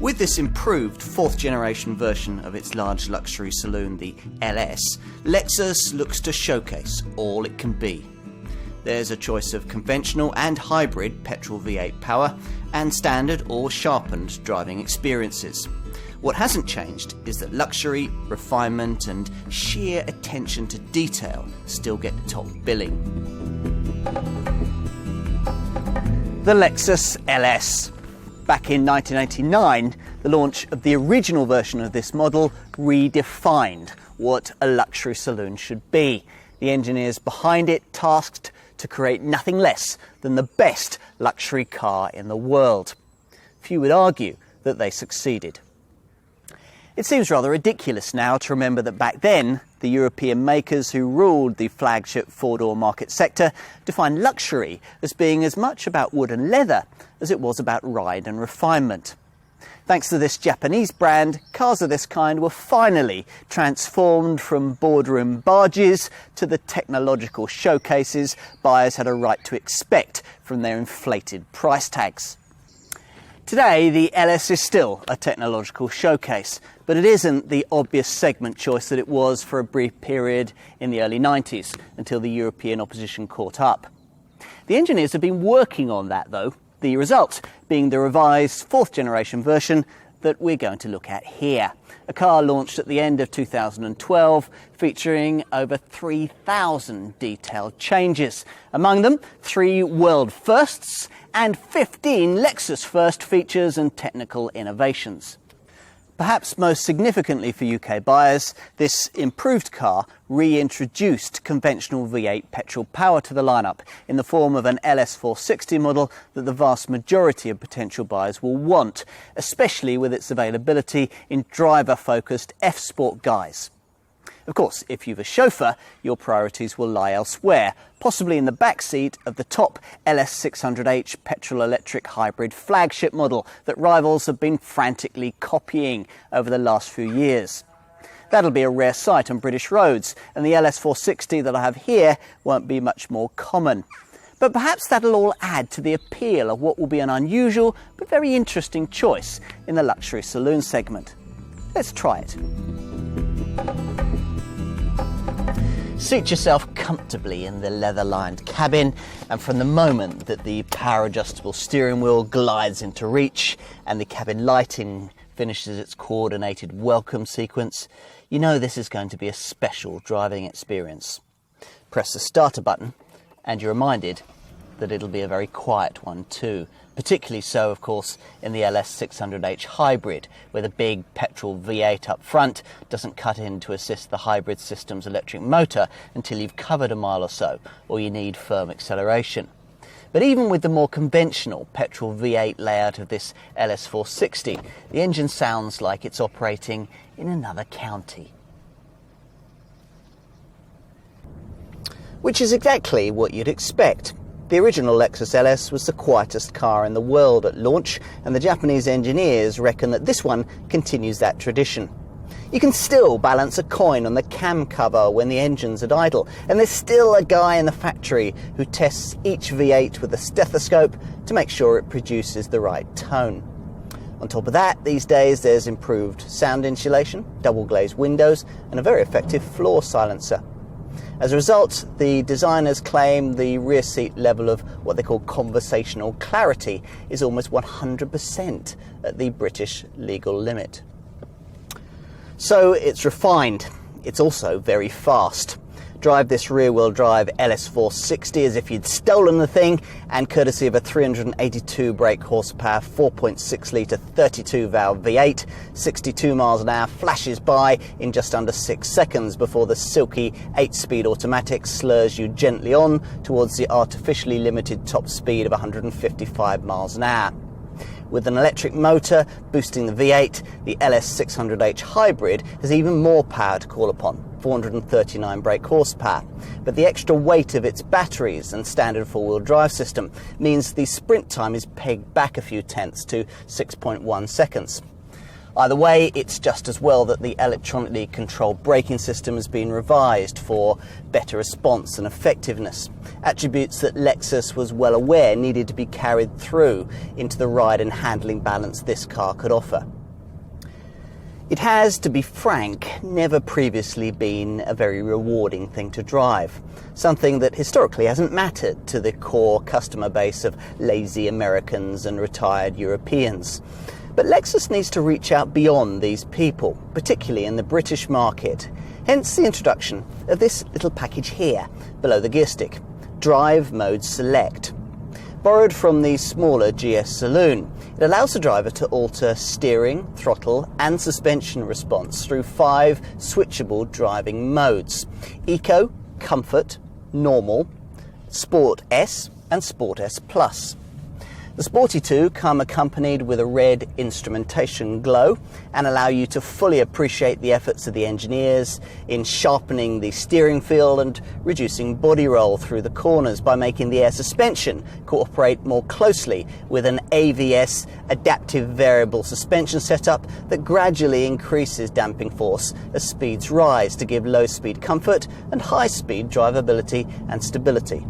With this improved fourth generation version of its large luxury saloon, the LS, Lexus looks to showcase all it can be. There's a choice of conventional and hybrid petrol V8 power and standard or sharpened driving experiences. What hasn't changed is that luxury, refinement and sheer attention to detail still get top billing. The Lexus LS. Back in 1989, the launch of the original version of this model redefined what a luxury saloon should be. The engineers behind it tasked to create nothing less than the best luxury car in the world. Few would argue that they succeeded. It seems rather ridiculous now to remember that back then, the European makers who ruled the flagship four-door market sector defined luxury as being as much about wood and leather as it was about ride and refinement. Thanks to this Japanese brand, cars of this kind were finally transformed from boardroom barges to the technological showcases buyers had a right to expect from their inflated price tags. Today, the LS is still a technological showcase, but it isn't the obvious segment choice that it was for a brief period in the early 90s until the European opposition caught up. The engineers have been working on that though, the result being the revised fourth generation version that we're going to look at here. A car launched at the end of 2012 featuring over 3,000 detailed changes. Among them, 3 world firsts and 15 Lexus first features and technical innovations. Perhaps most significantly for UK buyers, this improved car reintroduced conventional V8 petrol power to the lineup in the form of an LS460 model that the vast majority of potential buyers will want, especially with its availability in driver-focused F-Sport guise. Of course, if you've a chauffeur, your priorities will lie elsewhere, possibly in the back seat of the top LS600H petrol-electric hybrid flagship model that rivals have been frantically copying over the last few years. That'll be a rare sight on British roads, and the LS460 that I have here won't be much more common. But perhaps that'll all add to the appeal of what will be an unusual but very interesting choice in the luxury saloon segment. Let's try it. Seat yourself comfortably in the leather-lined cabin, and from the moment that the power-adjustable steering wheel glides into reach and the cabin lighting finishes its coordinated welcome sequence, you know this is going to be a special driving experience. Press the starter button and you're reminded that it'll be a very quiet one too. Particularly so, of course, in the LS600H hybrid, where the big petrol V8 up front doesn't cut in to assist the hybrid system's electric motor until you've covered a mile or so, or you need firm acceleration. But even with the more conventional petrol V8 layout of this LS460, the engine sounds like it's operating in another county. Which is exactly what you'd expect. The original Lexus LS was the quietest car in the world at launch, and the Japanese engineers reckon that this one continues that tradition. You can still balance a coin on the cam cover when the engine's at idle, and there's still a guy in the factory who tests each V8 with a stethoscope to make sure it produces the right tone. On top of that, these days there's improved sound insulation, double glazed windows, and a very effective floor silencer. As a result, the designers claim the rear seat level of what they call conversational clarity is almost 100% at the British legal limit. So it's refined. It's also very fast. Drive this rear-wheel drive LS460 as if you'd stolen the thing, and courtesy of a 382 brake horsepower, 4.6 litre 32 valve V8, 62 miles an hour flashes by in just under 6 seconds before the silky 8-speed automatic slurs you gently on towards the artificially limited top speed of 155 miles an hour. With an electric motor boosting the V8, the LS600H hybrid has even more power to call upon, 439 brake horsepower. But the extra weight of its batteries and standard four-wheel drive system means the sprint time is pegged back a few tenths to 6.1 seconds. Either way, it's just as well that the electronically controlled braking system has been revised for better response and effectiveness, attributes that Lexus was well aware needed to be carried through into the ride and handling balance this car could offer. It has, to be frank, never previously been a very rewarding thing to drive, something that historically hasn't mattered to the core customer base of lazy Americans and retired Europeans. But Lexus needs to reach out beyond these people, particularly in the British market. Hence the introduction of this little package here, below the gear stick, Drive Mode Select. Borrowed from the smaller GS Saloon, it allows the driver to alter steering, throttle and suspension response through 5 switchable driving modes: Eco, Comfort, Normal, Sport S and Sport S Plus. The Sporty 2 come accompanied with a red instrumentation glow and allow you to fully appreciate the efforts of the engineers in sharpening the steering feel and reducing body roll through the corners by making the air suspension cooperate more closely with an AVS adaptive variable suspension setup that gradually increases damping force as speeds rise to give low speed comfort and high speed drivability and stability.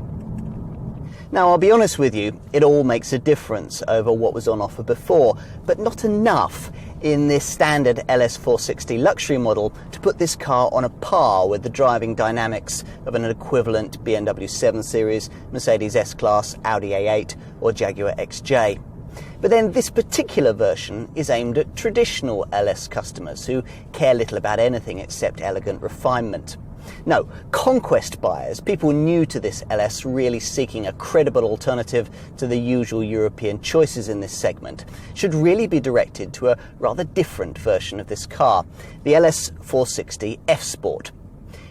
Now, I'll be honest with you, it all makes a difference over what was on offer before, but not enough in this standard LS460 luxury model to put this car on a par with the driving dynamics of an equivalent BMW 7 Series, Mercedes S-Class, Audi A8 or Jaguar XJ. But then this particular version is aimed at traditional LS customers who care little about anything except elegant refinement. No, conquest buyers, people new to this LS really seeking a credible alternative to the usual European choices in this segment, should really be directed to a rather different version of this car, the LS460 F Sport.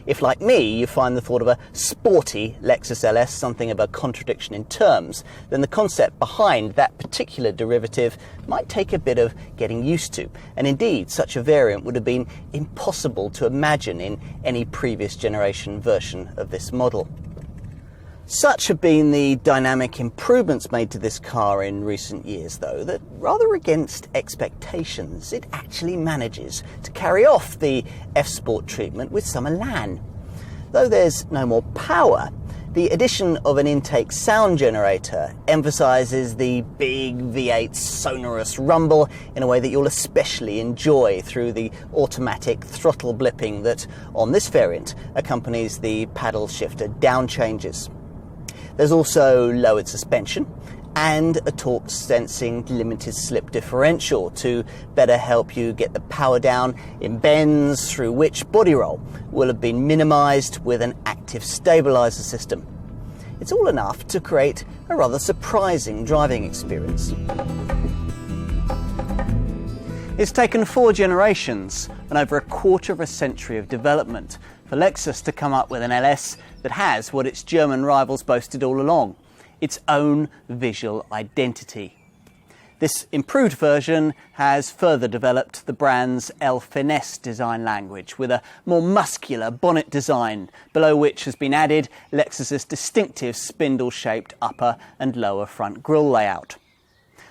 If, like me, you find the thought of a sporty Lexus LS something of a contradiction in terms, then the concept behind that particular derivative might take a bit of getting used to, and indeed such a variant would have been impossible to imagine in any previous generation version of this model. Such have been the dynamic improvements made to this car in recent years, though, that rather against expectations, it actually manages to carry off the F-Sport treatment with some elan. Though there's no more power, the addition of an intake sound generator emphasises the big V8 sonorous rumble in a way that you'll especially enjoy through the automatic throttle blipping that, on this variant, accompanies the paddle shifter down changes. There's also lowered suspension and a torque sensing limited slip differential to better help you get the power down in bends through which body roll will have been minimised with an active stabiliser system. It's all enough to create a rather surprising driving experience. It's taken 4 generations and over a quarter of a century of development for Lexus to come up with an LS that has what its German rivals boasted all along, its own visual identity. This improved version has further developed the brand's L Finesse design language with a more muscular bonnet design, below which has been added Lexus's distinctive spindle-shaped upper and lower front grille layout.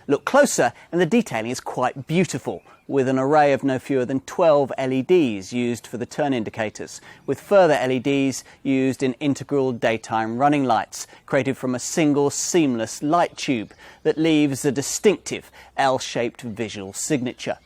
Look closer and the detailing is quite beautiful, with an array of no fewer than 12 LEDs used for the turn indicators, with further LEDs used in integral daytime running lights, created from a single seamless light tube that leaves a distinctive L-shaped visual signature.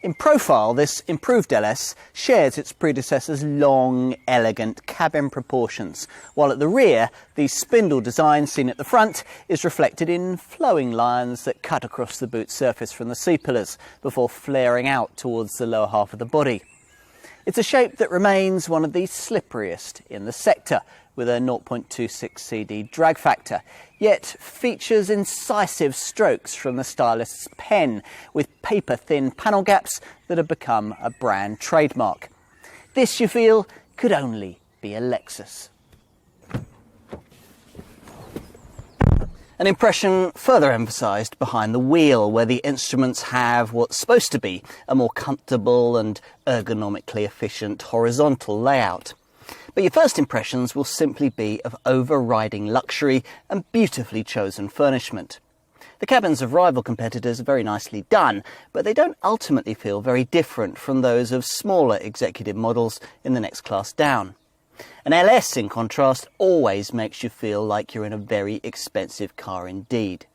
In profile, this improved LS shares its predecessor's long, elegant cabin proportions, while at the rear, the spindle design seen at the front is reflected in flowing lines that cut across the boot surface from the C-pillars before flaring out towards the lower half of the body. It's a shape that remains one of the slipperiest in the sector, with a 0.26 CD drag factor, yet features incisive strokes from the stylist's pen, with paper-thin panel gaps that have become a brand trademark. This, you feel, could only be a Lexus. An impression further emphasised behind the wheel, where the instruments have what's supposed to be a more comfortable and ergonomically efficient horizontal layout. But your first impressions will simply be of overriding luxury and beautifully chosen furnishment. The cabins of rival competitors are very nicely done, but they don't ultimately feel very different from those of smaller executive models in the next class down. An LS, in contrast, always makes you feel like you're in a very expensive car indeed.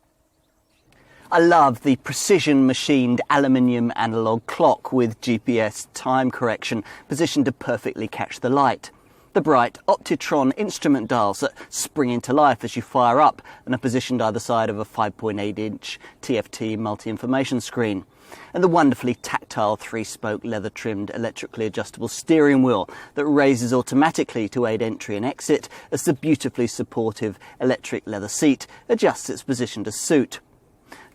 I love the precision machined aluminium analogue clock with GPS time correction positioned to perfectly catch the light. The bright Optitron instrument dials that spring into life as you fire up and are positioned either side of a 5.8-inch TFT multi-information screen. And the wonderfully tactile 3-spoke leather-trimmed electrically adjustable steering wheel that raises automatically to aid entry and exit as the beautifully supportive electric leather seat adjusts its position to suit.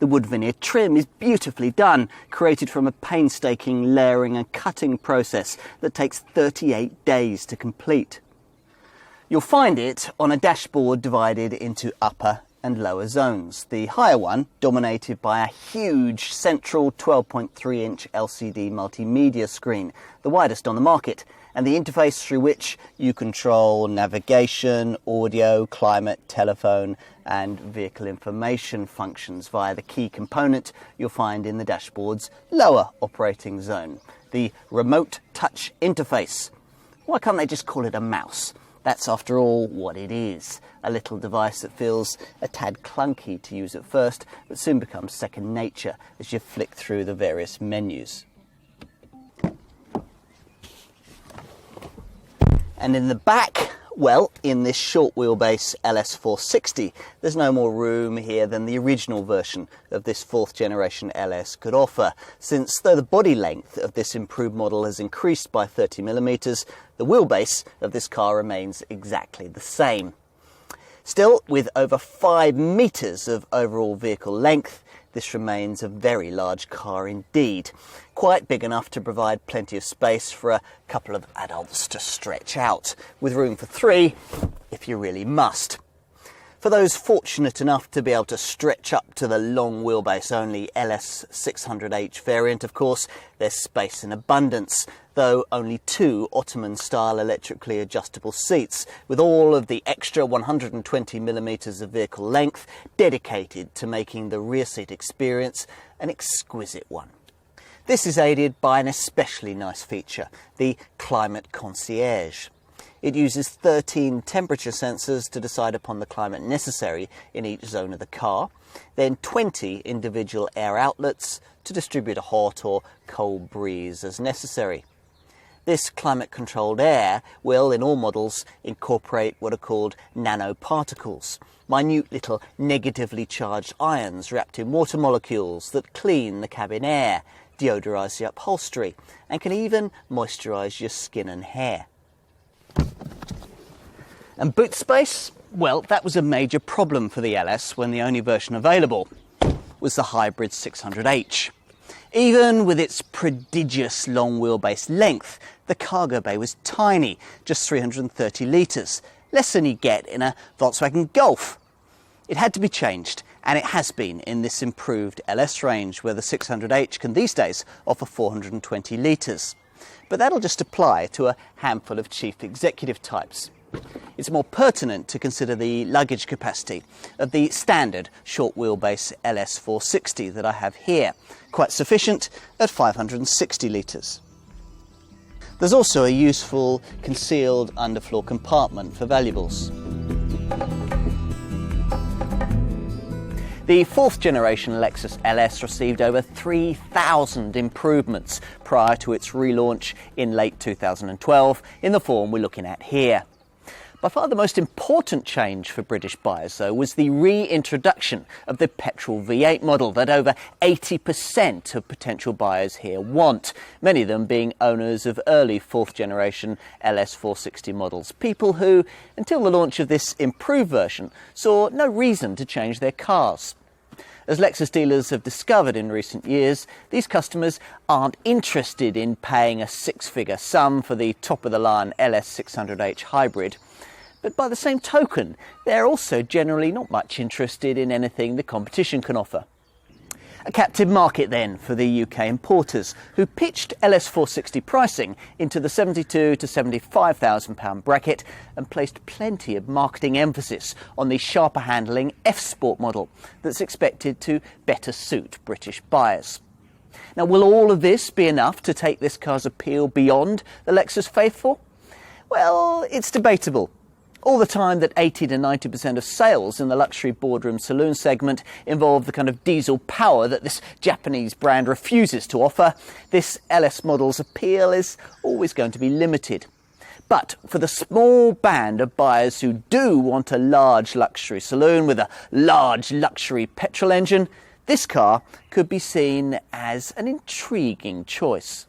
The wood veneer trim is beautifully done, created from a painstaking layering and cutting process that takes 38 days to complete. You'll find it on a dashboard divided into upper and lower zones. The higher one dominated by a huge central 12.3-inch LCD multimedia screen, the widest on the market, and the interface through which you control navigation, audio, climate, telephone and vehicle information functions via the key component you'll find in the dashboard's lower operating zone, the remote touch interface. Why can't they just call it a mouse? That's, after all, what it is. A little device that feels a tad clunky to use at first, but soon becomes second nature as you flick through the various menus. And in the back, well, in this short wheelbase LS460, there's no more room here than the original version of this 4th generation LS could offer, since though the body length of this improved model has increased by 30mm, the wheelbase of this car remains exactly the same. Still, with over 5 meters of overall vehicle length, this remains a very large car indeed, quite big enough to provide plenty of space for a couple of adults to stretch out, with room for 3 if you really must. For those fortunate enough to be able to stretch up to the long wheelbase only LS600H variant, of course, there's space in abundance, though only 2 Ottoman-style electrically adjustable seats, with all of the extra 120mm of vehicle length dedicated to making the rear seat experience an exquisite one. This is aided by an especially nice feature, the Climate Concierge. It uses 13 temperature sensors to decide upon the climate necessary in each zone of the car, then 20 individual air outlets to distribute a hot or cold breeze as necessary. This climate-controlled air will, in all models, incorporate what are called nanoparticles, minute little negatively charged ions wrapped in water molecules that clean the cabin air, deodorise the upholstery, and can even moisturise your skin and hair. And boot space? Well, that was a major problem for the LS when the only version available was the hybrid 600H. Even with its prodigious long wheelbase length, the cargo bay was tiny, just 330 litres, less than you get in a Volkswagen Golf. It had to be changed, and it has been in this improved LS range, where the 600H can these days offer 420 litres. But that'll just apply to a handful of chief executive types. It's more pertinent to consider the luggage capacity of the standard short wheelbase LS460 that I have here, quite sufficient at 560 litres. There's also a useful concealed underfloor compartment for valuables. The 4th generation Lexus LS received over 3,000 improvements prior to its relaunch in late 2012 in the form we're looking at here. By far the most important change for British buyers, though, was the reintroduction of the petrol V8 model that over 80% of potential buyers here want, many of them being owners of early 4th generation LS460 models, people who, until the launch of this improved version, saw no reason to change their cars. As Lexus dealers have discovered in recent years, these customers aren't interested in paying a 6-figure sum for the top-of-the-line LS600H hybrid. But by the same token, they're also generally not much interested in anything the competition can offer. A captive market then for the UK importers, who pitched LS460 pricing into the £72,000 to £75,000 bracket and placed plenty of marketing emphasis on the sharper handling F-Sport model that's expected to better suit British buyers. Now, will all of this be enough to take this car's appeal beyond the Lexus faithful? Well, it's debatable. All the time that 80 to 90% of sales in the luxury boardroom saloon segment involve the kind of diesel power that this Japanese brand refuses to offer, this LS model's appeal is always going to be limited. But for the small band of buyers who do want a large luxury saloon with a large luxury petrol engine, this car could be seen as an intriguing choice.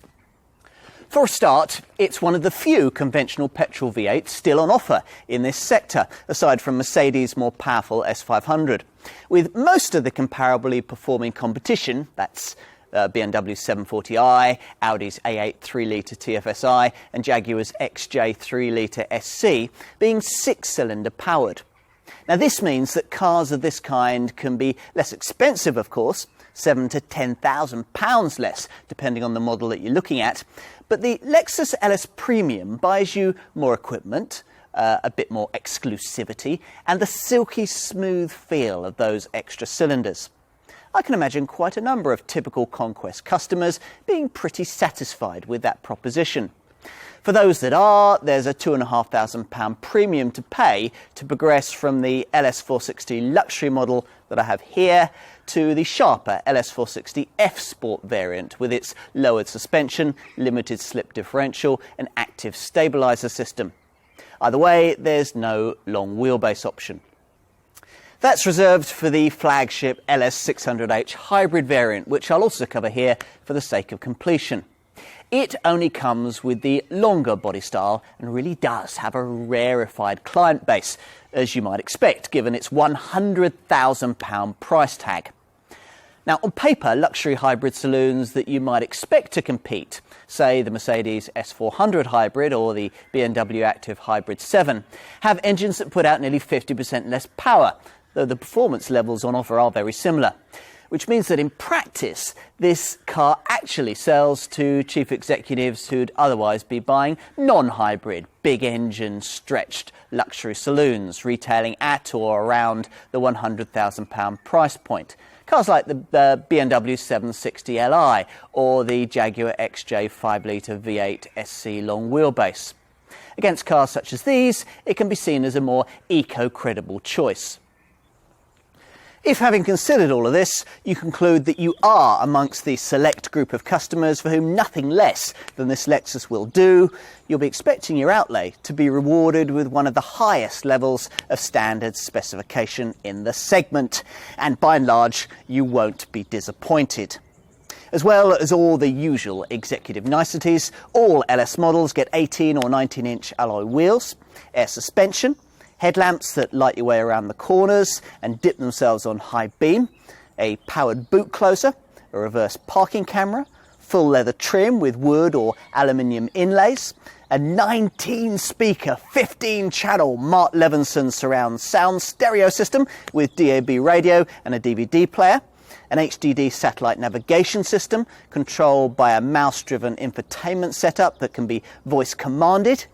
For a start, it's one of the few conventional petrol V8s still on offer in this sector, aside from Mercedes' more powerful S500. With most of the comparably performing competition, that's BMW's 740i, Audi's A8 3-litre TFSI and Jaguar's XJ 3-litre SC, being six-cylinder powered. Now, this means that cars of this kind can be less expensive, of course, £7,000 to £10,000 less, depending on the model that you're looking at. But the Lexus LS Premium buys you more equipment, a bit more exclusivity, and the silky smooth feel of those extra cylinders. I can imagine quite a number of typical Conquest customers being pretty satisfied with that proposition. For those that are, there's a £2,500 premium to pay to progress from the LS460 luxury model that I have here to the sharper LS460 F-Sport variant with its lowered suspension, limited slip differential and active stabiliser system. Either way, there's no long wheelbase option. That's reserved for the flagship LS600H hybrid variant, which I'll also cover here for the sake of completion. It only comes with the longer body style and really does have a rarefied client base, as you might expect, given its £100,000 price tag. Now, on paper, luxury hybrid saloons that you might expect to compete, say the Mercedes S400 hybrid or the BMW Active Hybrid 7, have engines that put out nearly 50% less power, though the performance levels on offer are very similar. Which means that in practice, this car actually sells to chief executives who'd otherwise be buying non-hybrid, big-engine, stretched luxury saloons, retailing at or around the £100,000 price point. Cars like the BMW 760 Li or the Jaguar XJ 5-litre V8 SC long wheelbase. Against cars such as these, it can be seen as a more eco-credible choice. If, having considered all of this, you conclude that you are amongst the select group of customers for whom nothing less than this Lexus will do, you'll be expecting your outlay to be rewarded with one of the highest levels of standard specification in the segment, and by and large, you won't be disappointed. As well as all the usual executive niceties, all LS models get 18 or 19-inch alloy wheels, air suspension, headlamps that light your way around the corners and dip themselves on high beam, a powered boot closer, a reverse parking camera, full leather trim with wood or aluminium inlays, a 19-speaker, 15-channel Mart Levinson surround sound stereo system with DAB radio and a DVD player, an HDD satellite navigation system controlled by a mouse-driven infotainment setup that can be voice commanded.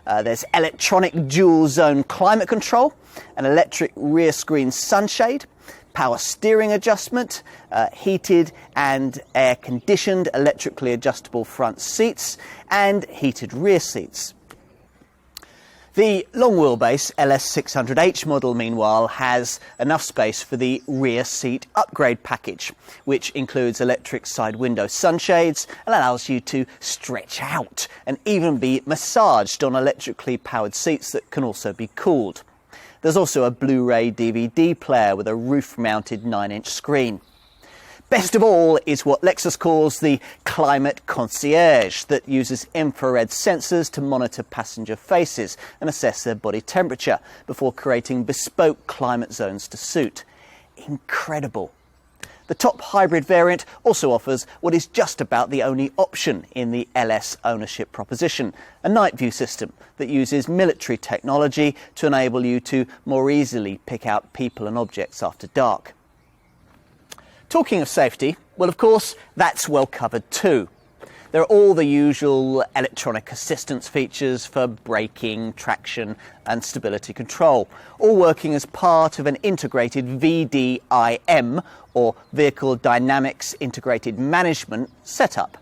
There's electronic dual-zone climate control, an electric rear screen sunshade, power steering adjustment, heated and air-conditioned electrically adjustable front seats, and heated rear seats. The long wheelbase LS600H model, meanwhile, has enough space for the rear seat upgrade package, which includes electric side window sunshades and allows you to stretch out and even be massaged on electrically powered seats that can also be cooled. There's also a Blu-ray DVD player with a roof-mounted 9-inch screen. Best of all is what Lexus calls the climate concierge, that uses infrared sensors to monitor passenger faces and assess their body temperature before creating bespoke climate zones to suit. Incredible. The top hybrid variant also offers what is just about the only option in the LS ownership proposition, a night view system that uses military technology to enable you to more easily pick out people and objects after dark. Talking of safety, well, of course, that's well covered too. There are all the usual electronic assistance features for braking, traction and stability control, all working as part of an integrated VDIM, or Vehicle Dynamics Integrated Management setup.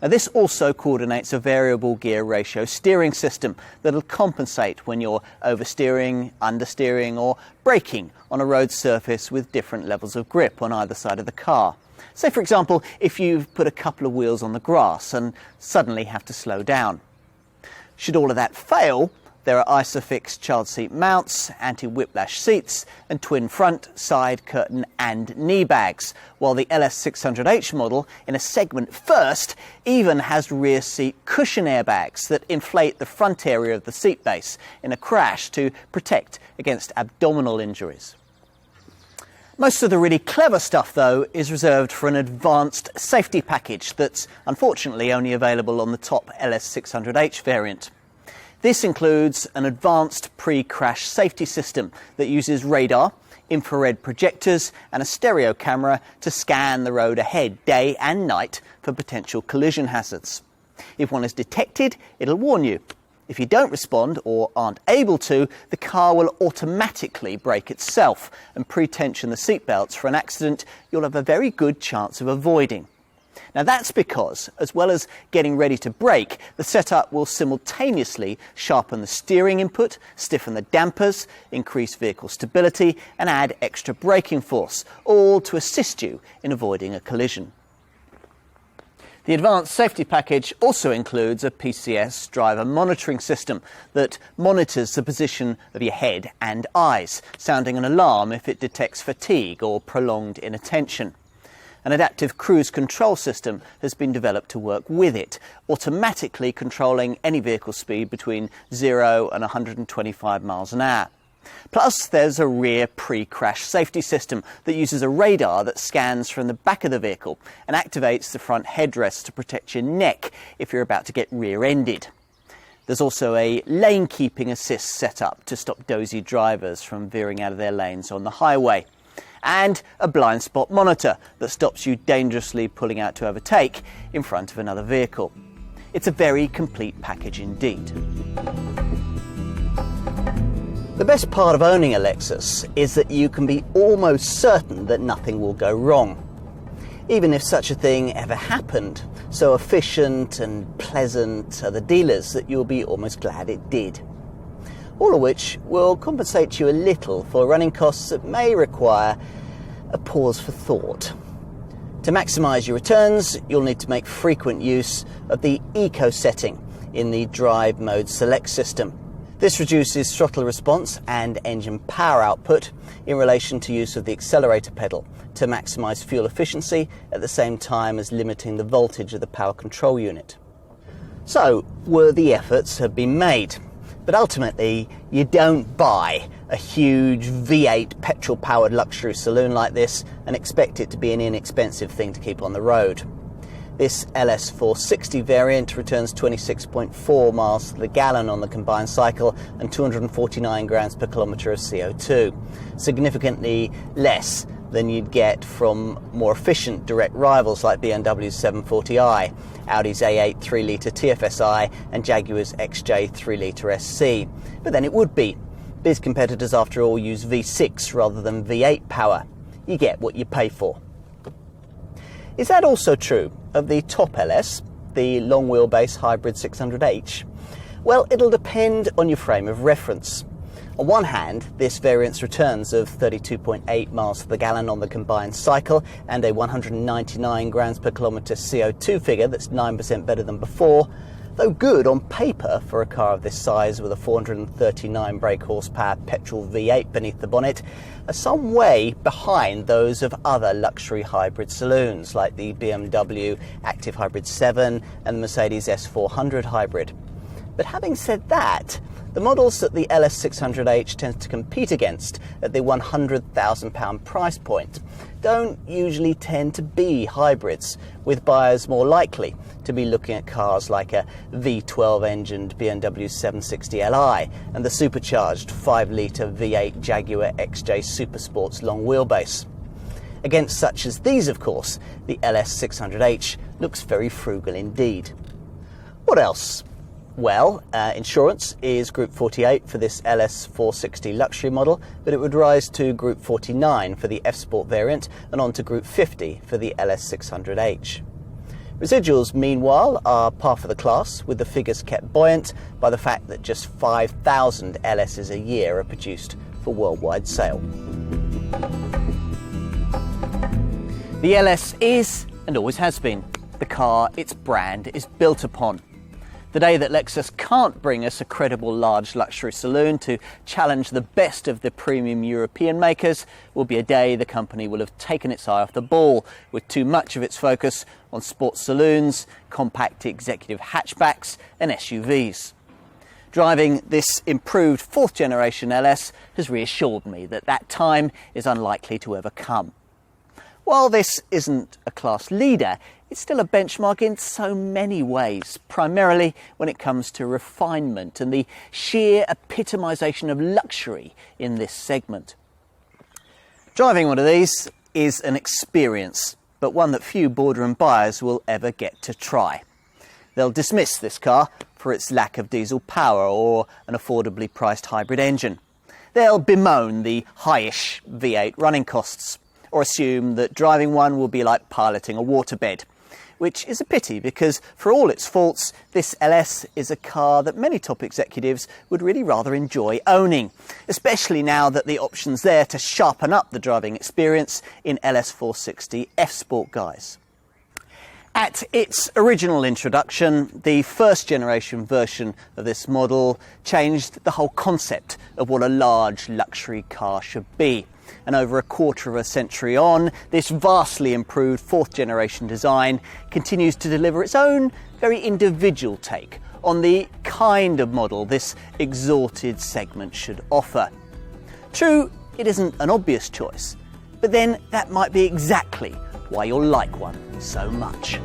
Now, this also coordinates a variable gear ratio steering system that'll compensate when you're oversteering, understeering or braking on a road surface with different levels of grip on either side of the car. Say, for example, if you've put a couple of wheels on the grass and suddenly have to slow down. Should all of that fail, there are ISOFIX child seat mounts, anti-whiplash seats and twin front, side curtain and knee bags, while the LS600H model, in a segment first, even has rear seat cushion airbags that inflate the front area of the seat base in a crash to protect against abdominal injuries. Most of the really clever stuff, though, is reserved for an advanced safety package that's unfortunately only available on the top LS600H variant. This includes an advanced pre-crash safety system that uses radar, infrared projectors and a stereo camera to scan the road ahead day and night for potential collision hazards. If one is detected, it'll warn you. If you don't respond or aren't able to, the car will automatically brake itself and pre-tension the seatbelts for an accident you'll have a very good chance of avoiding. Now that's because, as well as getting ready to brake, the setup will simultaneously sharpen the steering input, stiffen the dampers, increase vehicle stability and add extra braking force, all to assist you in avoiding a collision. The advanced safety package also includes a PCS driver monitoring system that monitors the position of your head and eyes, sounding an alarm if it detects fatigue or prolonged inattention. An adaptive cruise control system has been developed to work with it, automatically controlling any vehicle speed between 0 and 125 miles an hour. Plus, there's a rear pre-crash safety system that uses a radar that scans from the back of the vehicle and activates the front headrest to protect your neck if you're about to get rear-ended. There's also a lane keeping assist set up to stop dozy drivers from veering out of their lanes on the highway, and a blind spot monitor that stops you dangerously pulling out to overtake in front of another vehicle. It's a very complete package indeed. The best part of owning a Lexus is that you can be almost certain that nothing will go wrong. Even if such a thing ever happened, so efficient and pleasant are the dealers that you'll be almost glad it did. All of which will compensate you a little for running costs that may require a pause for thought. To maximise your returns, you'll need to make frequent use of the Eco setting in the Drive Mode Select system. This reduces throttle response and engine power output in relation to use of the accelerator pedal to maximise fuel efficiency at the same time as limiting the voltage of the power control unit. So, worthy efforts have been made, but ultimately you don't buy a huge V8 petrol-powered luxury saloon like this and expect it to be an inexpensive thing to keep on the road. This LS460 variant returns 26.4 miles to the gallon on the combined cycle and 249 grams per kilometre of CO2, significantly less than you'd get from more efficient direct rivals like BMW's 740i, Audi's A8 3-litre TFSI and Jaguar's XJ 3-litre SC. But then it would be. These competitors, after all, use V6 rather than V8 power. You get what you pay for. Is that also true of the top LS, the long wheelbase hybrid 600H? Well, it'll depend on your frame of reference. On one hand, this variant's returns of 32.8 miles to the gallon on the combined cycle and a 199 grams per kilometre CO2 figure that's 9% better than before, though good on paper for a car of this size with a 439 brake horsepower petrol V8 beneath the bonnet, are some way behind those of other luxury hybrid saloons like the BMW Active Hybrid 7 and the Mercedes S400 Hybrid. But having said that, the models that the LS600H tends to compete against at the £100,000 price point don't usually tend to be hybrids, with buyers more likely to be looking at cars like a V12-engined BMW 760Li and the supercharged 5-litre V8 Jaguar XJ Supersports long wheelbase. Against such as these, of course, the LS600H looks very frugal indeed. What else? Well, insurance is Group 48 for this LS460 luxury model, but it would rise to Group 49 for the F-Sport variant and on to Group 50 for the LS600H. Residuals, meanwhile, are par for the class, with the figures kept buoyant by the fact that just 5,000 LSs a year are produced for worldwide sale. The LS is, and always has been, the car its brand is built upon. The day that Lexus can't bring us a credible large luxury saloon to challenge the best of the premium European makers will be a day the company will have taken its eye off the ball, with too much of its focus on sports saloons, compact executive hatchbacks and SUVs. Driving this improved fourth generation LS has reassured me that that time is unlikely to ever come. While this isn't a class leader, it's still a benchmark in so many ways, primarily when it comes to refinement and the sheer epitomisation of luxury in this segment. Driving one of these is an experience, but one that few boardroom buyers will ever get to try. They'll dismiss this car for its lack of diesel power or an affordably priced hybrid engine. They'll bemoan the highish V8 running costs, or assume that driving one will be like piloting a waterbed, which is a pity because, for all its faults, this LS is a car that many top executives would really rather enjoy owning, especially now that the option's there to sharpen up the driving experience in LS460 F-Sport guise. At its original introduction, the first generation version of this model changed the whole concept of what a large luxury car should be. And over a quarter of a century on, this vastly improved fourth generation design continues to deliver its own very individual take on the kind of model this exalted segment should offer. True, it isn't an obvious choice, but then that might be exactly why you'll like one so much.